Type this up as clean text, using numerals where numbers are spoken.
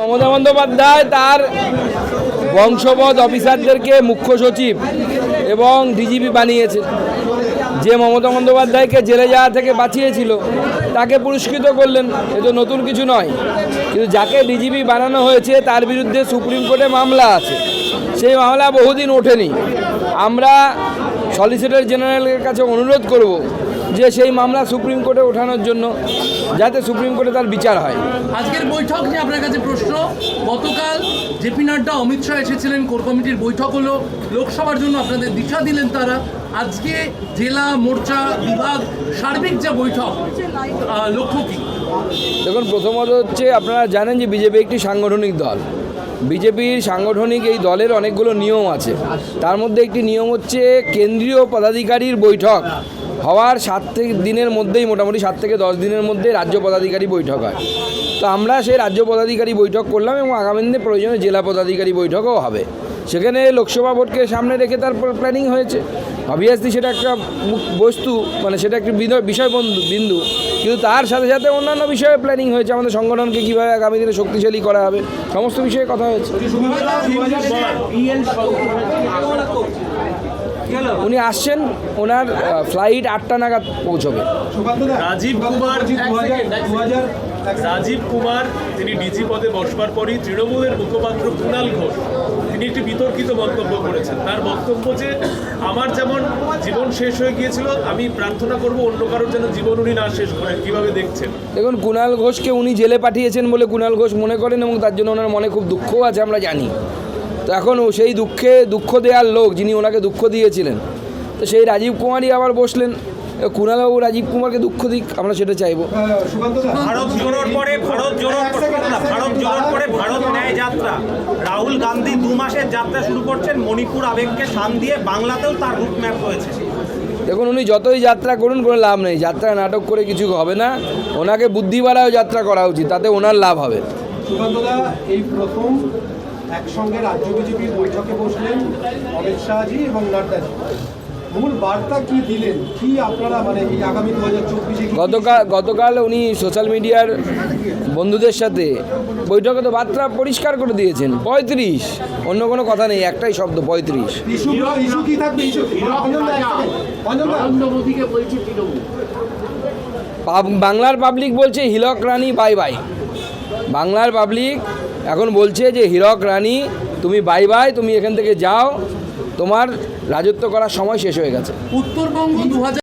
মমতা বন্দ্যোপাধ্যায় তার বংশবৎ অফিসারদেরকে মুখ্য সচিব এবং ডিজিপি বানিয়েছে। যে মমতা বন্দ্যোপাধ্যায়কে জেলে যাওয়া থেকে বাঁচিয়েছিল তাকে পুরস্কৃত করলেন, এ তো নতুন কিছু নয়। কিন্তু যাকে ডিজিপি বানানো হয়েছে তার বিরুদ্ধে সুপ্রিম কোর্টে মামলা আছে, সেই মামলা বহুদিন ওঠেনি। আমরা সলিসিটর জেনারেলের কাছে অনুরোধ করব যে সেই মামলা সুপ্রিম কোর্টে ওঠানোর জন্য, যাতে সুপ্রিম কোর্টে তার বিচার হয়। আজকের বৈঠক নিয়ে আপনার কাছে প্রশ্ন, গতকাল জেপি নাড্ডা অমিত শাহ এসেছিলেন, কোর কমিটির বৈঠক হলো, লোকসভার জন্য আপনাদের দিশা দিলেন তারা। আজকে জেলা মোর্চা বিভাগ সার্বিক যে বৈঠক, লক্ষ্য কী? দেখুন, প্রথমত হচ্ছে আপনারা জানেন যে বিজেপি একটি সাংগঠনিক দল। বিজেপির সাংগঠনিক এই দলের অনেকগুলো নিয়ম আছে। তার মধ্যে একটি নিয়ম হচ্ছে কেন্দ্রীয় পদাধিকারীর বৈঠক হওয়ার 7 দিনের মধ্যেই, মোটামুটি 7 থেকে 10 দিনের মধ্যে রাজ্য পদাধিকারী বৈঠক হয়। তো আমরা সেই রাজ্য পদাধিকারী বৈঠক করলাম এবং আগামী দিনে প্রয়োজনে জেলা পদাধিকারী বৈঠকও হবে। সেখানে লোকসভা ভোটকে সামনে রেখে তারপর প্ল্যানিং হয়েছে। অবভিয়াসলি সেটা একটা বস্তু, মানে সেটা একটি বিষয় বিন্দু, কিন্তু তার সাথে সাথে অন্যান্য বিষয়ে প্ল্যানিং হয়েছে। আমাদের সংগঠনকে কীভাবে আগামী দিনে শক্তিশালী করা হবে, সমস্ত বিষয়ে কথা হয়েছে। উনি আসছেন, ওনার ফ্লাইট 8টা নাগাদ পৌঁছবে। রাজীব কুমার তিনি ডিজি পদে বসবার পরই তৃণমূলের মুখপাত্র কুণাল ঘোষ তিনি একটি বিতর্কিত মন্তব্য করেছেন। তার বক্তব্য যে আমার যেমন জীবন শেষ হয়ে গিয়েছিল, আমি প্রার্থনা করব অন্য কারোর যেন জীবন উনি না শেষ করেন। কীভাবে দেখছেন? দেখুন, কুণাল ঘোষকে উনি জেলে পাঠিয়েছেন বলে কুণাল ঘোষ মনে করেন এবং তার জন্য ওনার মনে খুব দুঃখও আছে, আমরা জানি। তো এখন সেই দুঃখ দেওয়ার লোক যিনি ওনাকে দুঃখ দিয়েছিলেন, তো সেই রাজীব কুমারই আবার বসলেন। কুণালবাবু রাজীব কুমারকে দুঃখ দিক, আমরা সেটা চাইবো। ভারত জোড়োর পরে ভারত ন্যায় যাত্রা, রাহুল গান্ধী 2 মাসের যাত্রা শুরু করছেন মণিপুর আবেগকে শান দিয়ে। বাংলাতেও তার রুটম্যাপ রয়েছে। দেখুন, উনি যতই যাত্রা করুন কোনো লাভ নেই। যাত্রা নাটক করে কিছু হবে না। ওনাকে বুদ্ধিবাড়াও যাত্রা করা উচিত, তাতে ওনার লাভ হবে। সুকান্তদা, এই প্রথম একসঙ্গে রাজ্য বিজেপির বৈঠকে বসলেন অমিত শাহজি এবং নাড্ডাজি। মূল বার্তা কি দিলেন, কি আপনারা মানে এই আগামী 2024 গতকাল উনি সোশ্যাল মিডিয়ার বন্ধুদের সাথে বৈঠকে তো বার্তা পরিষ্কার করে দিয়েছেন, 35, অন্য কোনো কথা নেই, একটাই শব্দ 35। ইস্যু কি থাকবে? বাংলার পাবলিক বলছে হিলক রানী বাই বাই। বাংলার পাবলিক এখন বলছে যে হিরক রানী তুমি বাই বাই, তুমি এখান থেকে যাও, তোমার রাজত্ব করার সময় শেষ হয়ে গেছে। উত্তরবঙ্গ 2000